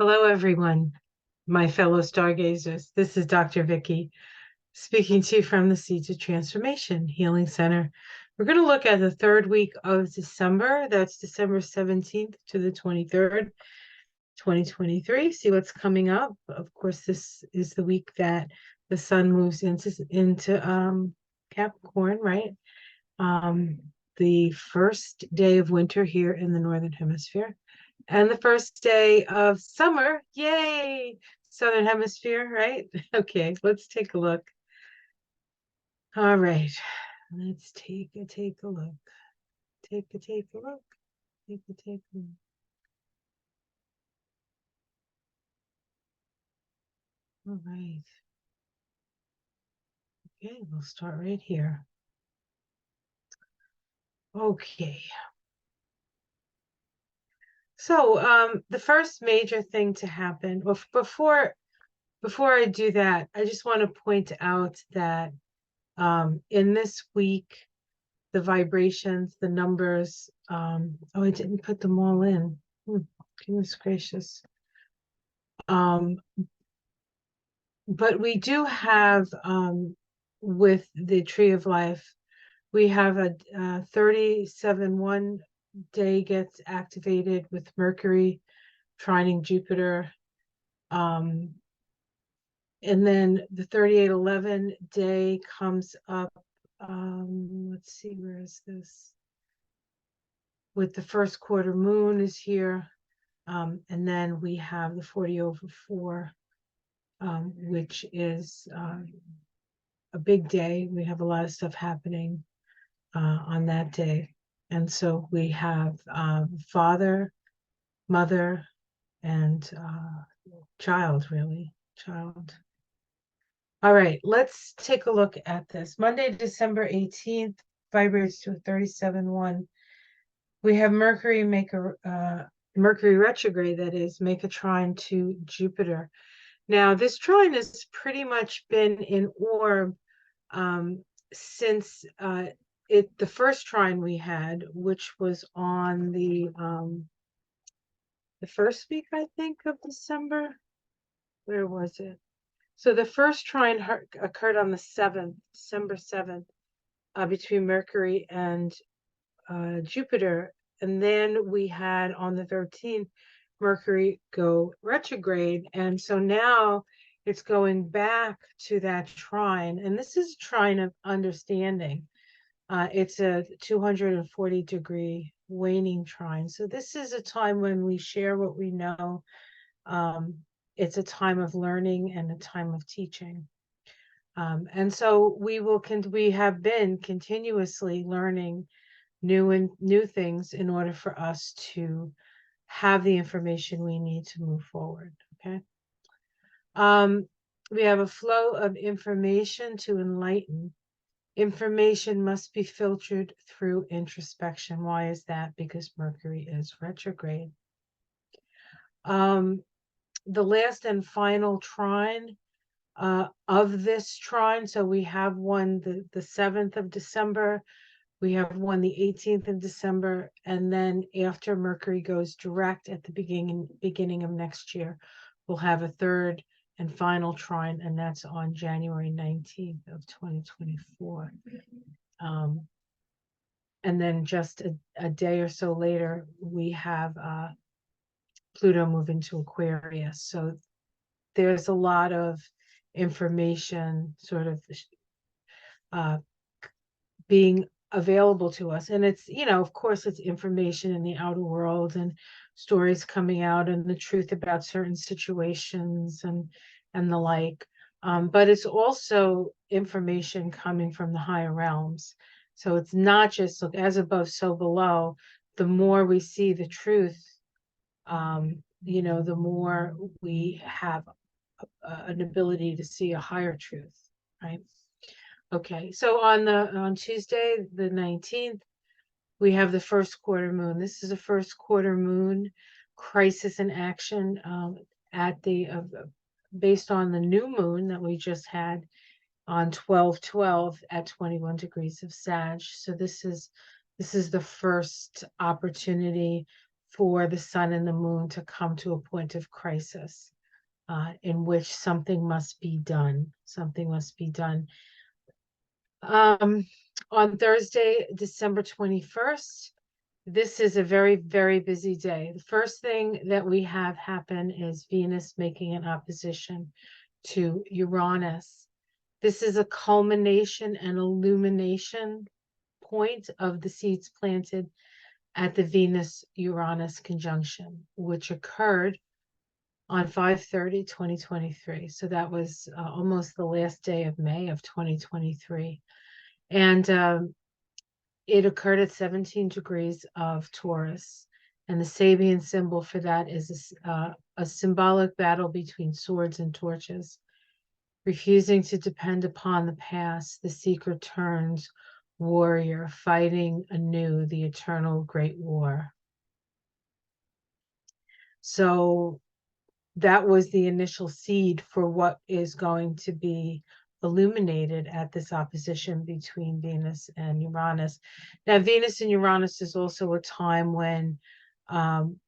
Hello, everyone, my fellow stargazers. This is Dr. Vicky speaking to you from the Seeds of Transformation Healing Center. We're going to look at the third week of December. That's December 17th to the 23rd, 2023. See what's coming up. Of course, this is the week that the sun moves into Capricorn, right? The first day of winter here in the Northern Hemisphere. And the first day of summer, yay, Southern Hemisphere, right? Okay, let's take a look. All right, let's take a look. Take a look. Take a look. All right. Okay, we'll start right here. Okay. So the first major thing to happen, well, before I do that, I just want to point out that in this week, the vibrations, the numbers, oh, I didn't put them all in. Goodness gracious. But we do have, with the Tree of Life, we have a 37-1 day gets activated with Mercury trining Jupiter. And then the 3811 day comes up. Let's see, where is this? With the first quarter moon is here. And then we have the 40/4, which is a big day. We have a lot of stuff happening on that day. And so we have father, mother, and child, really. Child. All right, let's take a look at this. Monday, December 18th, vibrates to a 37-1. We have Mercury make a Mercury retrograde, that is, make a trine to Jupiter. Now, this trine has pretty much been in orb since the first trine we had, which was on the first week, I think, of December. Where was it? So the first trine occurred on the 7th, December 7th, between Mercury and Jupiter. And then we had on the 13th, Mercury go retrograde. And so now it's going back to that trine. And this is a trine of understanding. It's a 240-degree waning trine. So this is a time when we share what we know. It's a time of learning and a time of teaching. And so we have been continuously learning new things in order for us to have the information we need to move forward. Okay. We have a flow of information to enlighten. Information must be filtered through introspection. Why is that? Because Mercury is retrograde. The last and final trine of this trine, so we have one the 7th of December, we have one the 18th of December, and then after Mercury goes direct at the beginning of next year, we'll have a third and final trine, and that's on January 19th of 2024. And then just a day or so later, we have Pluto move into Aquarius. So there's a lot of information sort of being available to us. And it's, of course, it's information in the outer world and stories coming out and the truth about certain situations and the like. But it's also information coming from the higher realms. So it's not just, look, as above, so below. The more we see the truth, the more we have an ability to see a higher truth, right? Okay, so on Tuesday, the 19th, we have the first quarter moon. This is a first quarter moon crisis in action based on the new moon that we just had on 12/12 at 21 degrees of Sag. So this is the first opportunity for the sun and the moon to come to a point of crisis, in which something must be done. Something must be done. On Thursday, December 21st, this is a very, very busy day. The first thing that we have happen is Venus making an opposition to Uranus. This is a culmination and illumination point of the seeds planted at the Venus-Uranus conjunction, which occurred on 5/30/2023. So that was almost the last day of May of 2023. And it occurred at 17 degrees of Taurus. And the Sabian symbol for that is a symbolic battle between swords and torches. Refusing to depend upon the past, the seeker turns warrior, fighting anew the eternal great war. So that was the initial seed for what is going to be illuminated at this opposition between Venus and Uranus. Now, Venus and Uranus is also a time when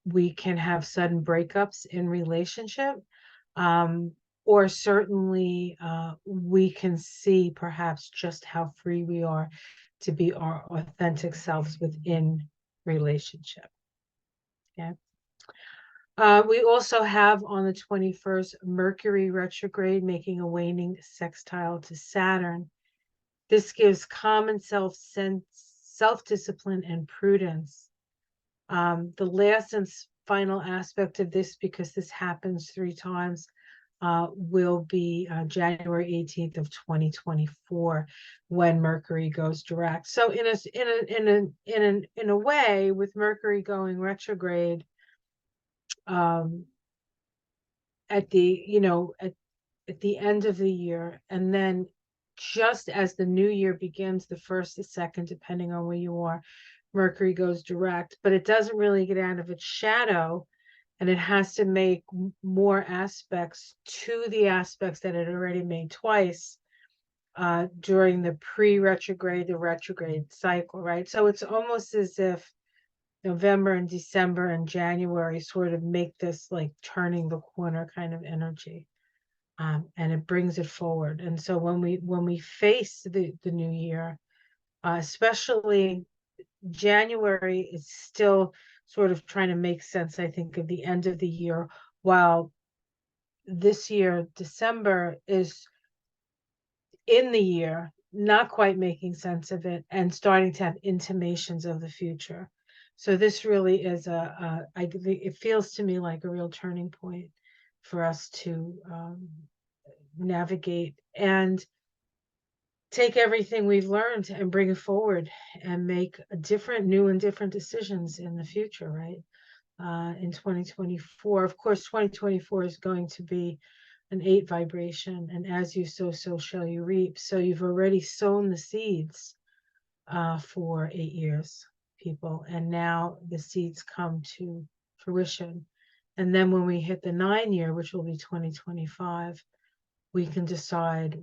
we can have sudden breakups in relationship, or certainly we can see perhaps just how free we are to be our authentic selves within relationship. Okay. We also have on the 21st, Mercury retrograde making a waning sextile to Saturn. This gives common sense, self-discipline, and prudence. The last and final aspect of this, because this happens 3 times, will be January 18th of 2024, when Mercury goes direct. So in a way, with Mercury going retrograde, at the end of the year, and then just as the new year begins, the 1st, the 2nd, depending on where you are, Mercury goes direct, but it doesn't really get out of its shadow, and it has to make more aspects to the aspects that it already made twice during the pre-retrograde, the retrograde cycle, right? So it's almost as if November and December and January sort of make this like turning the corner kind of energy, and it brings it forward. And so when we face the new year, especially January, is still sort of trying to make sense, I think, of the end of the year, while this year December is in the year, not quite making sense of it and starting to have intimations of the future. So this really is it feels to me like a real turning point for us to navigate and take everything we've learned and bring it forward and make new and different decisions in the future, right? In 2024. Of course, 2024 is going to be an 8 vibration, and as you sow, so shall you reap. So you've already sown the seeds for 8 years, people, and now the seeds come to fruition. And then when we hit the 9 year, which will be 2025, we can decide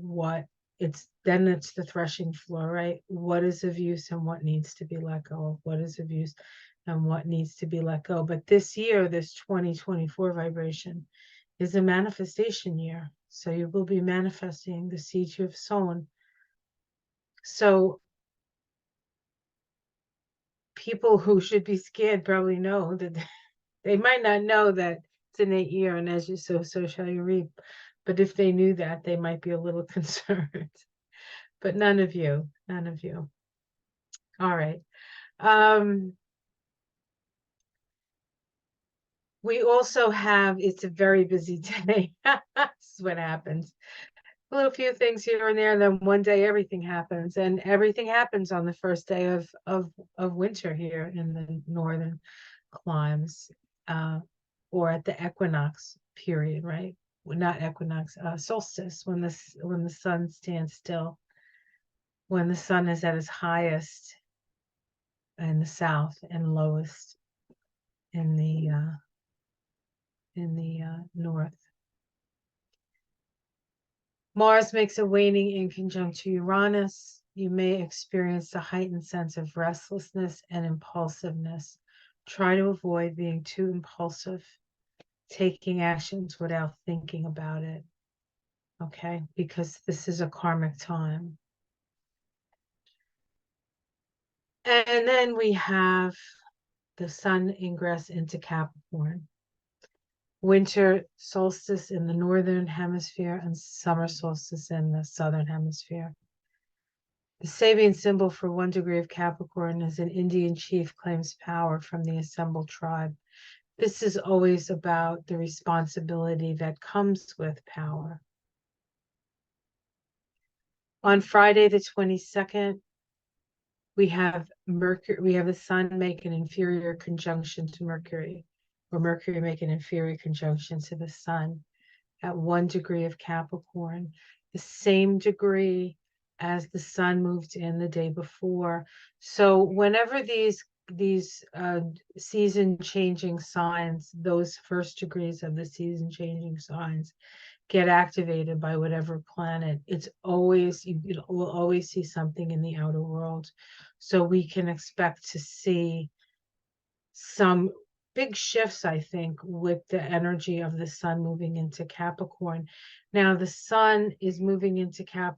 it's the threshing floor, right? What is of use and what needs to be let go of? What is of use and what needs to be let go? But this year, this 2024 vibration, is a manifestation year. So you will be manifesting the seeds you have sown. So people who should be scared probably know that they might not know that it's an 8 year, and as you sow, so shall you reap. But if they knew that, they might be a little concerned. But none of you. All right. We also have, it's a very busy day. This is what happens. A little few things here and there, and then one day everything happens. And everything happens on the first day of winter here in the northern climes, or at the equinox period, right? Well, not equinox, solstice, when the sun stands still, when the sun is at its highest in the south and lowest in the north. Mars makes a waning in conjunct to Uranus. You may experience a heightened sense of restlessness and impulsiveness try to avoid being too impulsive, taking actions without thinking about it. Okay, because this is a karmic time. And then we have the sun ingress into Capricorn. Winter solstice in the northern hemisphere and summer solstice in the southern hemisphere. The Sabian symbol for 1 degree of Capricorn is an Indian chief claims power from the assembled tribe. This is always about the responsibility that comes with power. On Friday, the 22nd, we have Mercury, we have the sun make an inferior conjunction to Mercury, or Mercury make an inferior conjunction to the sun at 1 degree of Capricorn, the same degree as the sun moved in the day before. So whenever these season changing signs, those first degrees of the season changing signs get activated by whatever planet, it's always, you will always see something in the outer world. So we can expect to see some big shifts, I think, with the energy of the sun moving into Capricorn. Now, the sun is moving into Capricorn.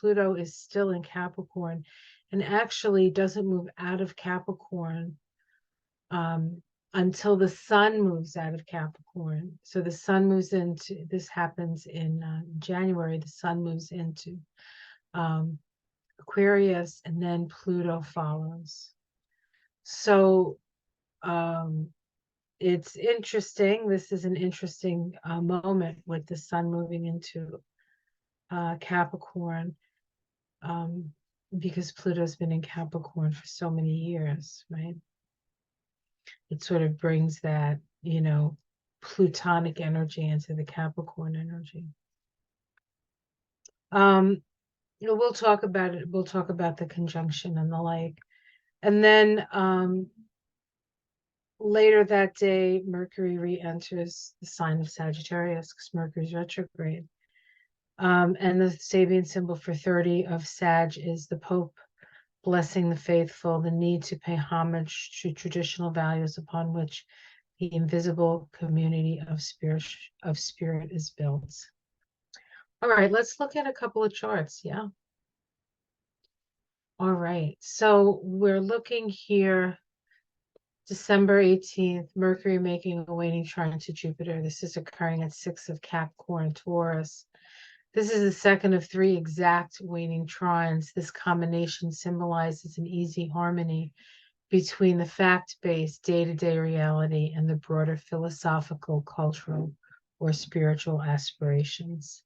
Pluto is still in Capricorn and actually doesn't move out of Capricorn until the sun moves out of Capricorn. So the sun moves into, this happens in January, the sun moves into Aquarius, and then Pluto follows. So it's interesting. This is an interesting moment with the sun moving into Capricorn, because Pluto's been in Capricorn for so many years, right? It sort of brings that, you know, Plutonic energy into the Capricorn energy. You know, we'll talk about it. We'll talk about the conjunction and the like. And then later that day, Mercury re-enters the sign of Sagittarius because Mercury's retrograde. And the Sabian symbol for 30 of Sag is the Pope blessing the faithful, the need to pay homage to traditional values upon which the invisible community of spirit is built. All right, let's look at a couple of charts, yeah? All right, so we're looking here, December 18th, Mercury making a waning trine to Jupiter. This is occurring at 6 of Capricorn, Taurus. This is the second of 3 exact waning trines. This combination symbolizes an easy harmony between the fact-based day-to-day reality and the broader philosophical, cultural, or spiritual aspirations.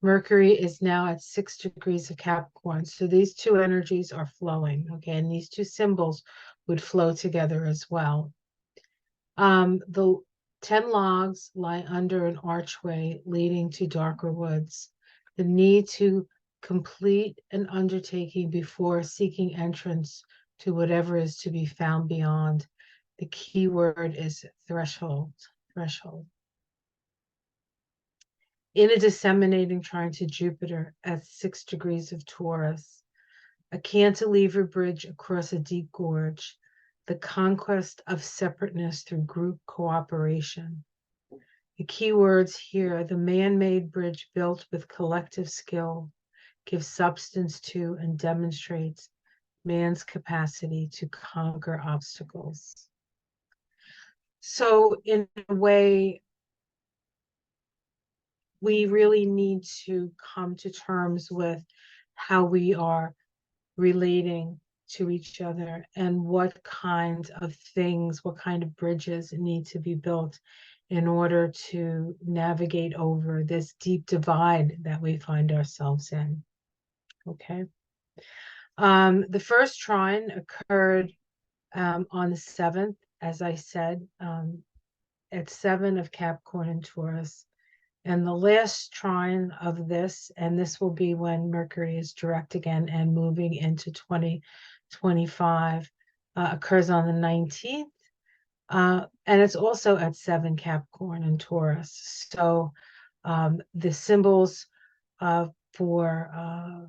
Mercury is now at 6 degrees of Capricorn. So these two energies are flowing, okay? And these two symbols would flow together as well. The 10 logs lie under an archway leading to darker woods. The need to complete an undertaking before seeking entrance to whatever is to be found beyond. The key word is threshold. Threshold. In a disseminating trine to Jupiter at 6 degrees of Taurus, a cantilever bridge across a deep gorge, the conquest of separateness through group cooperation. The key words here, the man-made bridge built with collective skill, gives substance to and demonstrates man's capacity to conquer obstacles. So in a way, we really need to come to terms with how we are relating to each other and what kind of things, what kind of bridges need to be built in order to navigate over this deep divide that we find ourselves in. Okay. The first trine occurred on the 7th, as I said, at 7 of Capricorn and Taurus. And the last trine of this, and this will be when Mercury is direct again and moving into 2025, occurs on the 19th. And it's also at 7 Capricorn and Taurus. So the symbols for,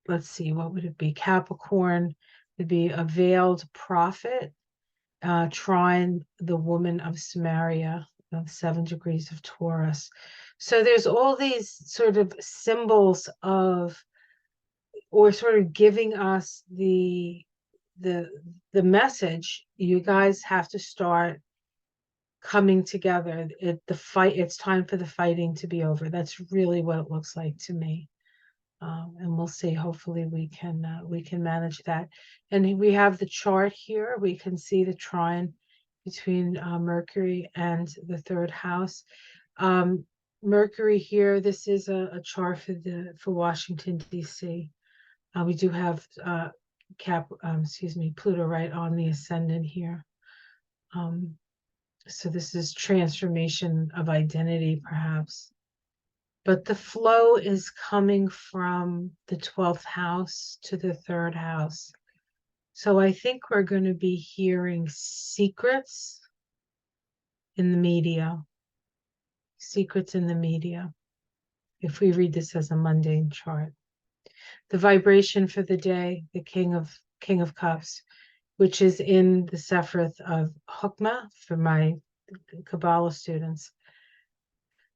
let's see, what would it be? Capricorn would be a veiled prophet. trine the woman of Samaria of 7 degrees of Taurus. So there's all these sort of symbols of, or sort of giving us the the message. You guys have to start coming together. It's time for the fighting to be over. That's really what it looks like to me. And we'll see. Hopefully, we can manage that. And we have the chart here. We can see the trine between Mercury and the third house. Mercury here. This is a chart for Washington D.C. We do have Pluto right on the ascendant here. So this is transformation of identity, perhaps. But the flow is coming from the 12th house to the third house. So I think we're going to be hearing secrets in the media. Secrets in the media, if we read this as a mundane chart. The vibration for the day, the King of Cups, which is in the Sephiroth of Chokmah for my Kabbalah students.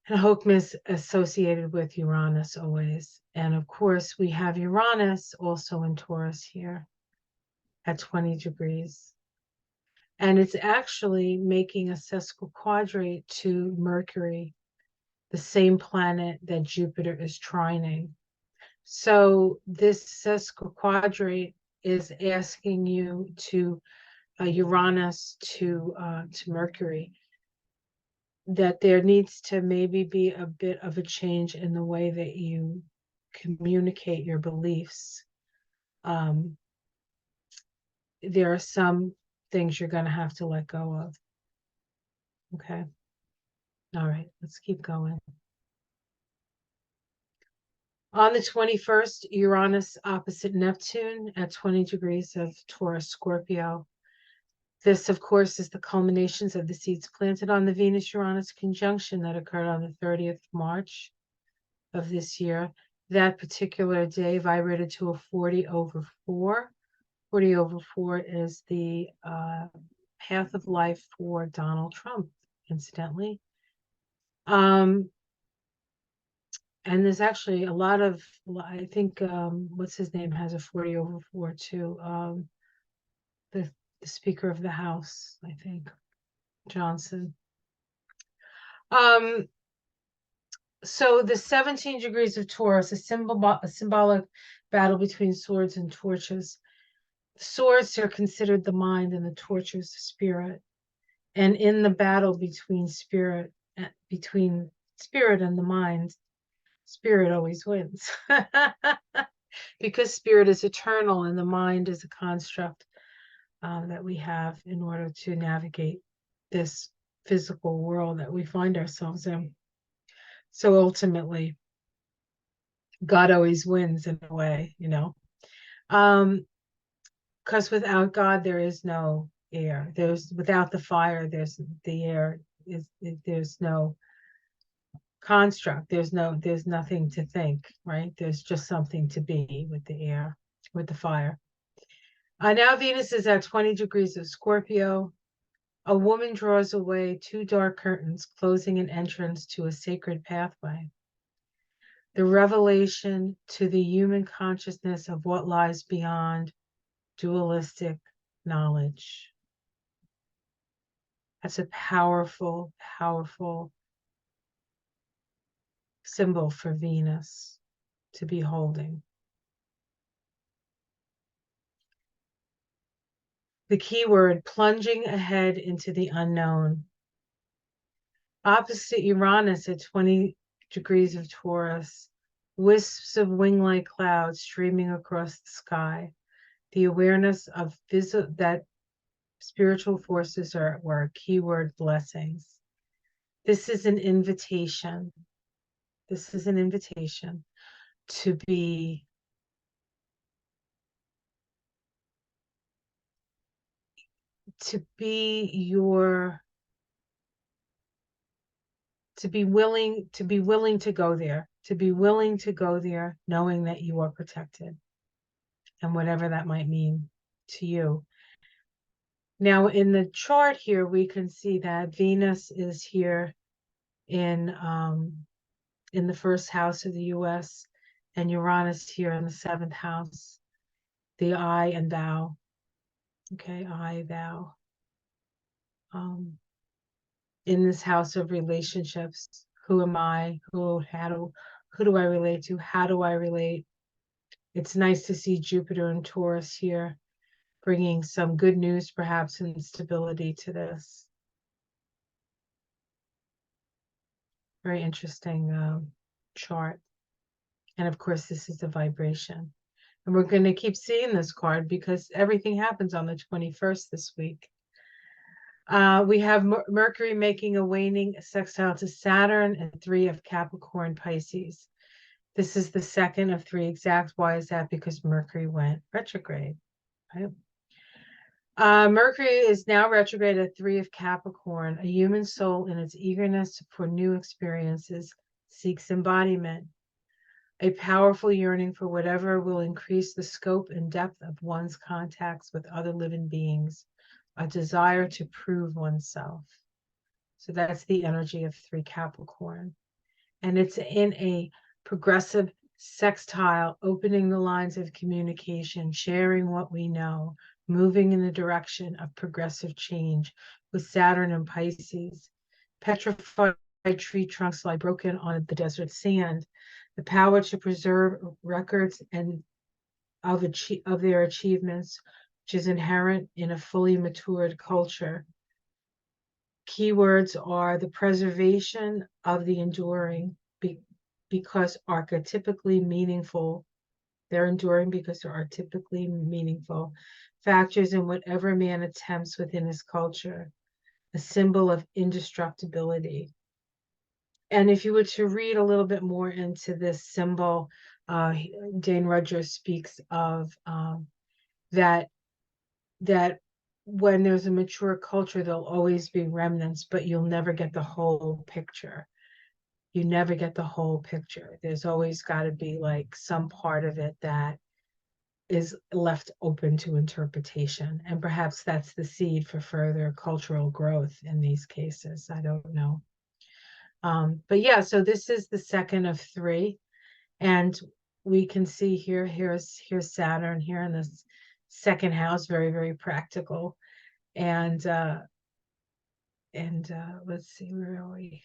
And Chokmah is associated with Uranus always. And of course, we have Uranus also in Taurus here at 20 degrees. And it's actually making a sesquiquadrate to Mercury, the same planet that Jupiter is trining. So this sesquiquadrate is asking you to Uranus to Mercury, that there needs to maybe be a bit of a change in the way that you communicate your beliefs. There are some things you're going to have to let go of. Okay. All right, let's keep going. On the 21st, Uranus opposite Neptune at 20 degrees of Taurus Scorpio. This, of course, is the culminations of the seeds planted on the Venus-Uranus conjunction that occurred on the 30th of March of this year. That particular day vibrated to a 40/4. 40/4 is the path of life for Donald Trump, incidentally. And there's actually a lot of, I think, what's his name has a 40/4 too. The Speaker of the House, I think, Johnson. So the 17 degrees of Taurus, a symbolic battle between swords and torches. The swords are considered the mind and the torches the spirit. And in the battle between spirit and the mind, spirit always wins. Because spirit is eternal and the mind is a construct that we have in order to navigate this physical world that we find ourselves in. So ultimately, God always wins in a way, you know. Because without God, there is no air. Without the fire, there's the air. There's no construct. There's nothing to think, right? There's just something to be with the air, with the fire. Now Venus is at 20 degrees of Scorpio. A woman draws away 2 dark curtains, closing an entrance to a sacred pathway. The revelation to the human consciousness of what lies beyond dualistic knowledge. That's a powerful, powerful symbol for Venus to be holding. The key word, plunging ahead into the unknown. Opposite Uranus at 20 degrees of Taurus, wisps of wing-like clouds streaming across the sky. The awareness of that spiritual forces are at work. Keyword, blessings. This is an invitation. This is an invitation to be willing to go there, knowing that you are protected, and whatever that might mean to you. Now in the chart here, we can see that Venus is here in the first house of the US, and Uranus here in the seventh house, the I and thou. Okay, I, thou. In this house of relationships, who am I? Who do I relate to? How do I relate? It's nice to see Jupiter and Taurus here, bringing some good news, perhaps, and stability to this. Very interesting chart. And of course, this is the vibration. And we're going to keep seeing this card because everything happens on the 21st this week. We have Mercury making a waning sextile to Saturn and 3 of Capricorn Pisces. This is the second of 3 exact. Why is that? Because Mercury went retrograde. Right? Mercury is now retrograde at 3 of Capricorn. A human soul in its eagerness for new experiences seeks embodiment. A powerful yearning for whatever will increase the scope and depth of one's contacts with other living beings. A desire to prove oneself. So that's the energy of 3 Capricorn. And it's in a progressive sextile, opening the lines of communication, sharing what we know, moving in the direction of progressive change with Saturn and Pisces. Petrified tree trunks lie broken on the desert sand. The power to preserve records and of their achievements, which is inherent in a fully matured culture. Keywords are the preservation of the enduring, because archetypically meaningful. They're enduring because they're archetypically meaningful factors in whatever man attempts within his culture, a symbol of indestructibility. And if you were to read a little bit more into this symbol, Dane Rudger speaks of that when there's a mature culture, there'll always be remnants, but you'll never get the whole picture. You never get the whole picture. There's always got to be like some part of it that is left open to interpretation. And perhaps that's the seed for further cultural growth in these cases. I don't know. But yeah, so this is the second of 3. And we can see here's Saturn here in this second house, very, very practical. And let's see, where are we?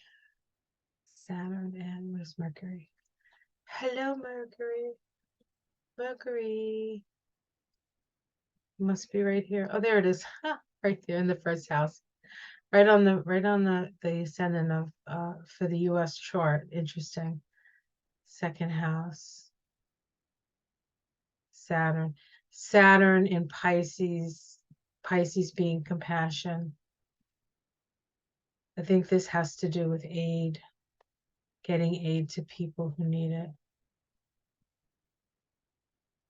Saturn, and where's Mercury? Hello, Mercury. Mercury must be right here. Oh, there it is. Right there in the first house. Right on the ascendant of for the US chart. Interesting. Second house. Saturn in Pisces. Pisces being compassion. I think this has to do with aid, getting aid to people who need it,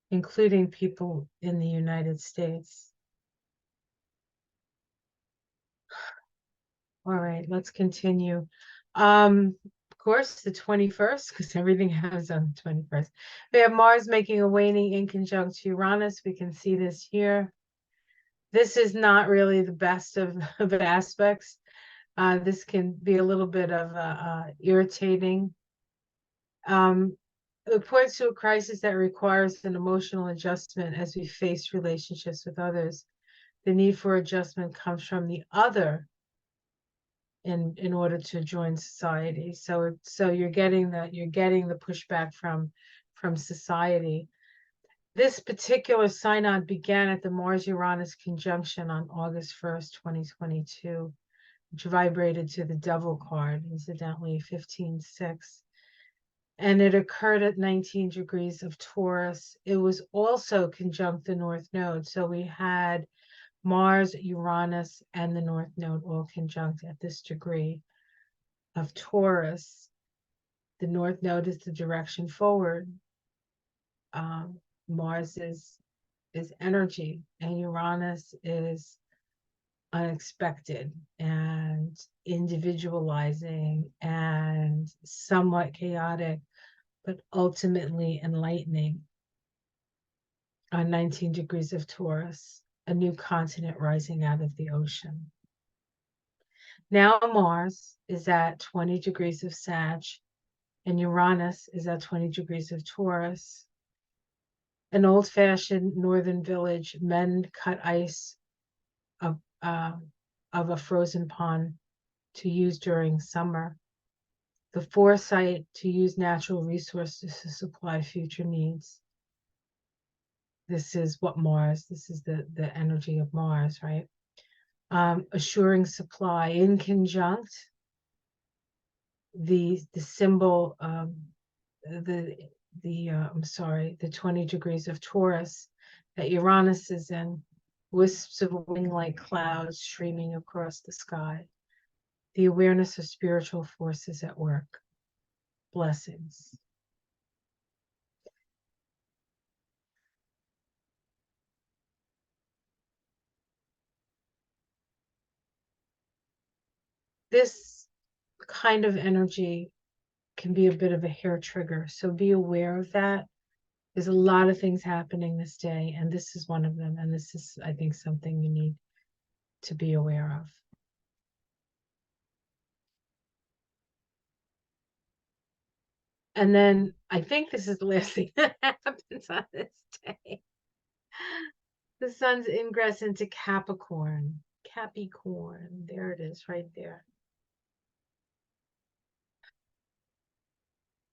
including people in the United States. All right, let's continue. Of course, the 21st, because everything happens on the 21st. We have Mars making a waning in conjunct Uranus. We can see this here. This is not really the best of aspects. This can be a little bit of irritating. It points to a crisis that requires an emotional adjustment as we face relationships with others. The need for adjustment comes from the other in order to join society. So you're getting the pushback from society. This particular synod began at the Mars-Uranus conjunction on August 1st, 2022, which vibrated to the Devil card, incidentally, 15-6. And it occurred at 19 degrees of Taurus. It was also conjunct the North Node. So we had Mars, Uranus, and the North Node all conjunct at this degree of Taurus. The North Node is the direction forward. Mars is energy, and Uranus is unexpected and individualizing and somewhat chaotic, but ultimately enlightening on 19 degrees of Taurus. a new continent rising out of the ocean. Now Mars is at 20 degrees of Sag, and Uranus is at 20 degrees of Taurus. An old-fashioned northern village, men cut ice of, of a frozen pond to use during summer. The foresight to use natural resources to supply future needs. This is what Mars, this is the energy of Mars, right? Assuring supply in conjunct the symbol the 20 degrees of Taurus that Uranus is in, wisps of wing-like clouds streaming across the sky, the awareness of spiritual forces at work. Blessings. This kind of energy can be a bit of a hair trigger, so be aware of that. There's a lot of things happening this day, and this is one of them, and this is, I think, something you need to be aware of. And then I think this is the last thing that happens on this day. The sun's ingress into Capricorn. Capricorn, there it is, right there.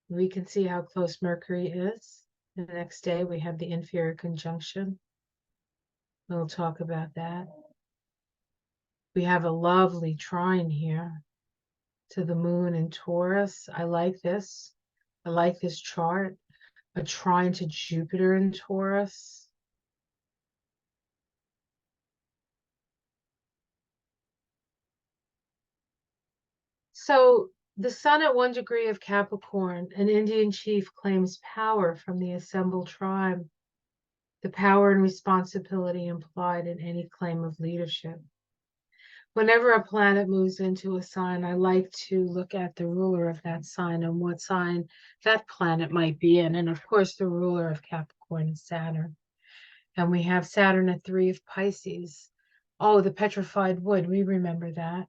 We can see how close Mercury is. The next day we have the inferior conjunction. We'll talk about that. We have a lovely trine here to the moon in Taurus. I like this. I like this chart. A trine to Jupiter in Taurus. So the sun at 1 degree of Capricorn, an Indian chief claims power from the assembled tribe, the power and responsibility implied in any claim of leadership. Whenever a planet moves into a sign, I like to look at the ruler of that sign and what sign that planet might be in. And of course, the ruler of Capricorn is Saturn. And we have Saturn at 3 of Pisces. Oh, the petrified wood, we remember that.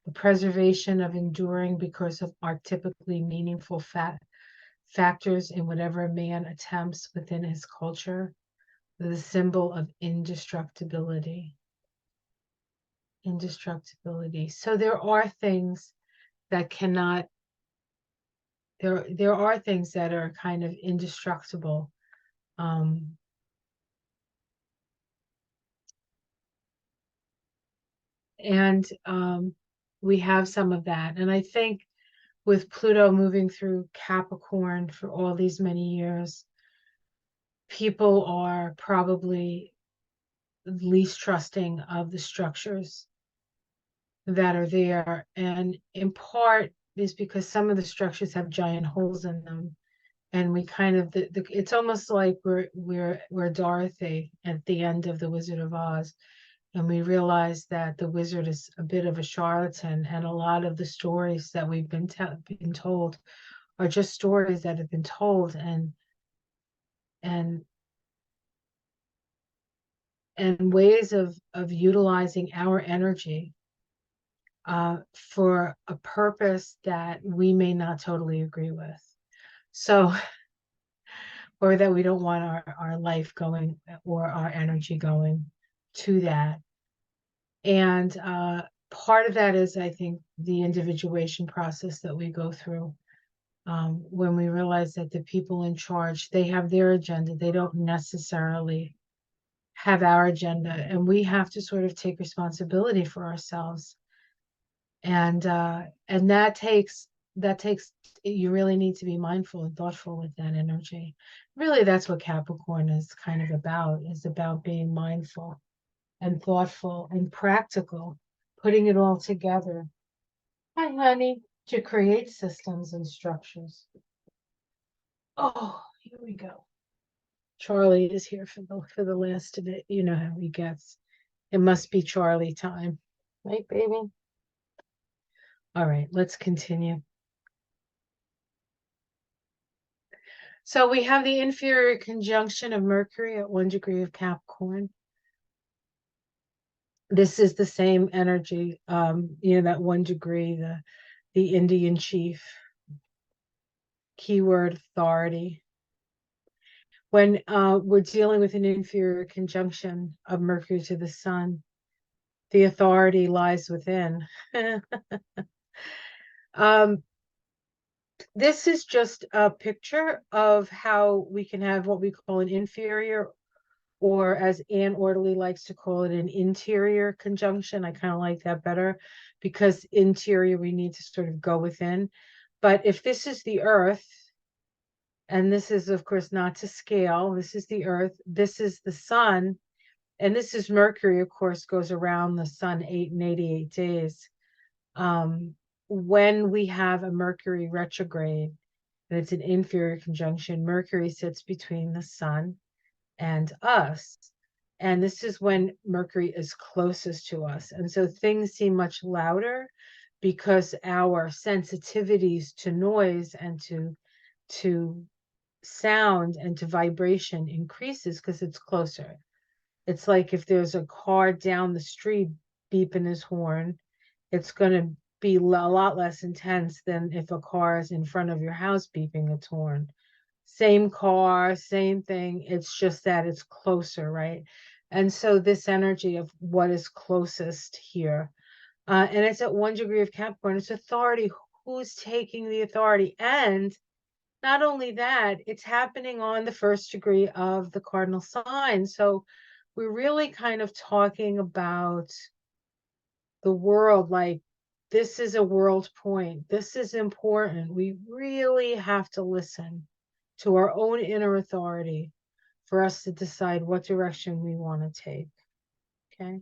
The preservation of enduring because of archetypically meaningful factors in whatever a man attempts within his culture. The symbol of indestructibility. Indestructibility. So there are things that cannot, there are things that are kind of indestructible. And we have some of that. And I think with Pluto moving through Capricorn for all these many years, people are probably least trusting of the structures that are there. And in part is because some of the structures have giant holes in them. And we kind of, it's almost like we're Dorothy at the end of The Wizard of Oz. And we realize that the wizard is a bit of a charlatan, and a lot of the stories that we've been told are just stories that have been told, and ways of utilizing our energy for a purpose that we may not totally agree with. So, or that we don't want our life going or our energy going to that. And part of that is, I think, the individuation process that we go through when we realize that the people in charge, they have their agenda. They don't necessarily have our agenda, and we have to sort of take responsibility for ourselves. And that takes you really need to be mindful and thoughtful with that energy. Really, that's what Capricorn is kind of about, is about being mindful and thoughtful and practical, putting it all together. Hi, honey, to create systems and structures. Oh, here we go. Charlie is here for the last of it. You know how he gets. It must be Charlie time, right, baby? All right, let's continue. So we have the inferior conjunction of Mercury at 1 degree of Capricorn. This is the same energy, that 1 degree, the Indian chief, keyword authority. When we're dealing with an inferior conjunction of Mercury to the sun, the authority lies within. um, this is just a picture of how we can have what we call an inferior, or as Anne Orderly likes to call it, an interior conjunction. I kind of like that better, because interior, we need to sort of go within. But if this is the Earth, and this is, of course, not to scale, this is the Earth, this is the sun, and this is Mercury, of course, goes around the sun 888 days. When we have a Mercury retrograde, and it's an inferior conjunction, Mercury sits between the sun and us. And this is when Mercury is closest to us. And so things seem much louder, because our sensitivities to noise and to sound and to vibration increases because it's closer. It's like if there's a car down the street beeping his horn, it's going to be a lot less intense than if a car is in front of your house beeping its horn. Same car, same thing. It's just that it's closer, right? And so this energy of what is closest here, and it's at 1 degree of Capricorn, it's authority. Who's taking the authority? And not only that, it's happening on the 1st degree of the cardinal sign. So we're really kind of talking about the world, like, this is a world point. This is important. We really have to listen to our own inner authority for us to decide what direction we want to take. Okay.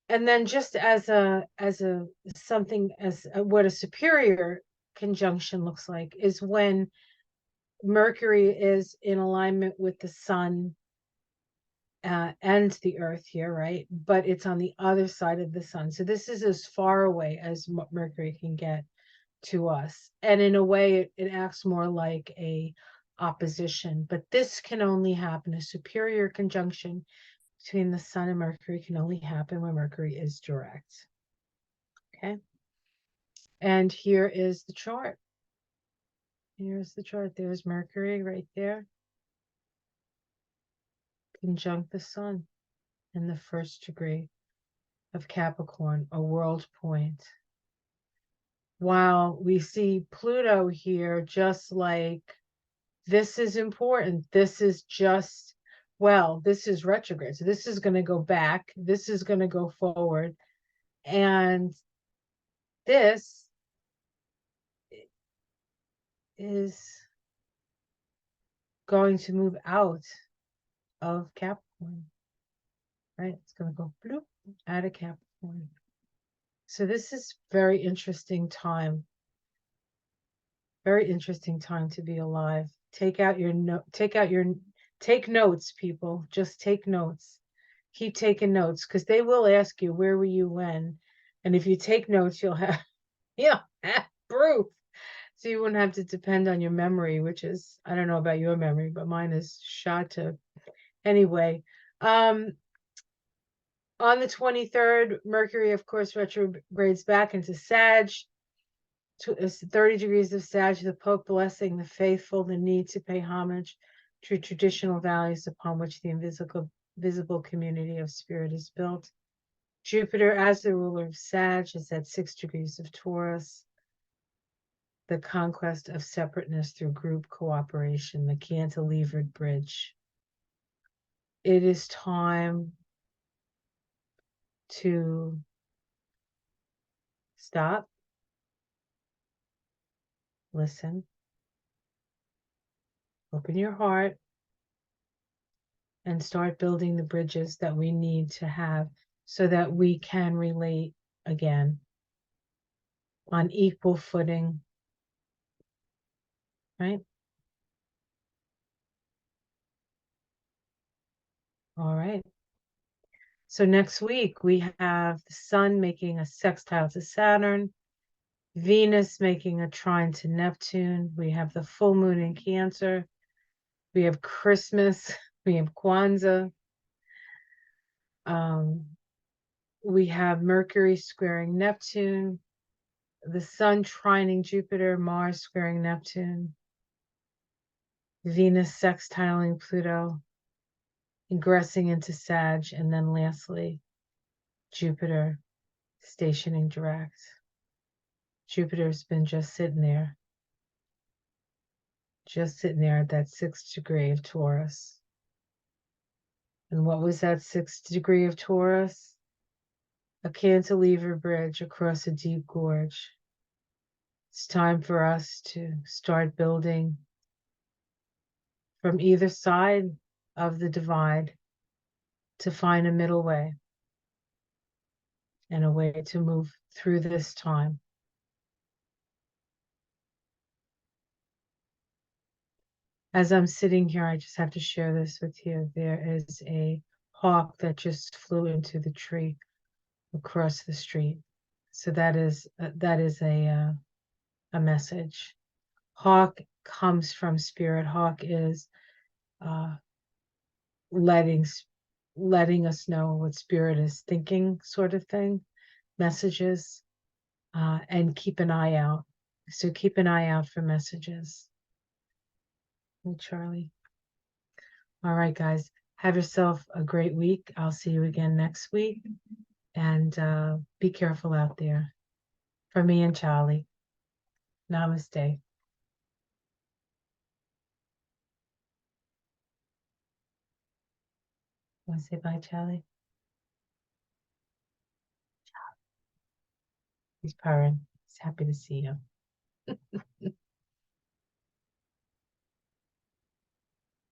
And then just as what a superior conjunction looks like is when Mercury is in alignment with the sun and the earth here, right? But it's on the other side of the sun. So this is as far away as Mercury can get to us. And in a way, it acts more like a opposition. But this can only happen, a superior conjunction between the sun and Mercury can only happen when Mercury is direct. Okay. And here is the chart. Here's the chart. There's Mercury right there. Conjunct the sun in the 1st degree of Capricorn, a world point. While we see Pluto here, just like, this is important. This is just, well, this is retrograde. So this is going to go back. This is going to go forward. And this is going to move out of Capricorn, right? It's going to go bloop out of Capricorn. So this is very interesting time. Very interesting time to be alive. Take notes, people. Just take notes. Keep taking notes, because they will ask you, where were you when? And if you take notes, you'll have proof. So you wouldn't have to depend on your memory, which is, I don't know about your memory, but mine is shot to. Anyway, on the 23rd, Mercury, of course, retrogrades back into Sag. 30 degrees of Sag, the Pope blessing the faithful, the need to pay homage to traditional values upon which the visible community of spirit is built. Jupiter, as the ruler of Sag, is at 6 degrees of Taurus. The conquest of separateness through group cooperation, the cantilevered bridge. It is time to stop, listen, open your heart, and start building the bridges that we need to have so that we can relate again on equal footing, right? All right. So next week we have the sun making a sextile to Saturn, Venus making a trine to Neptune. We have the full moon in Cancer. We have Christmas. We have Kwanzaa. We have Mercury squaring Neptune, the Sun trining Jupiter, Mars squaring Neptune, Venus sextiling Pluto, ingressing into Sag, and then lastly, Jupiter stationing direct. Jupiter's been just sitting there at that 6th degree of Taurus. And what was that 6th degree of Taurus? A cantilever bridge across a deep gorge. It's time for us to start building from either side of the divide to find a middle way and a way to move through this time. As I'm sitting here, I just have to share this with you. There is a hawk that just flew into the tree across the street. So that is a message. Hawk comes from spirit. Hawk is uh, letting us know what spirit is thinking, sort of thing. Messages, and keep an eye out. So keep an eye out for messages. Hey, Charlie. All right, guys. Have yourself a great week. I'll see you again next week. And be careful out there. For me and Charlie. Namaste. Want to say bye, Charlie? He's purring. He's happy to see you.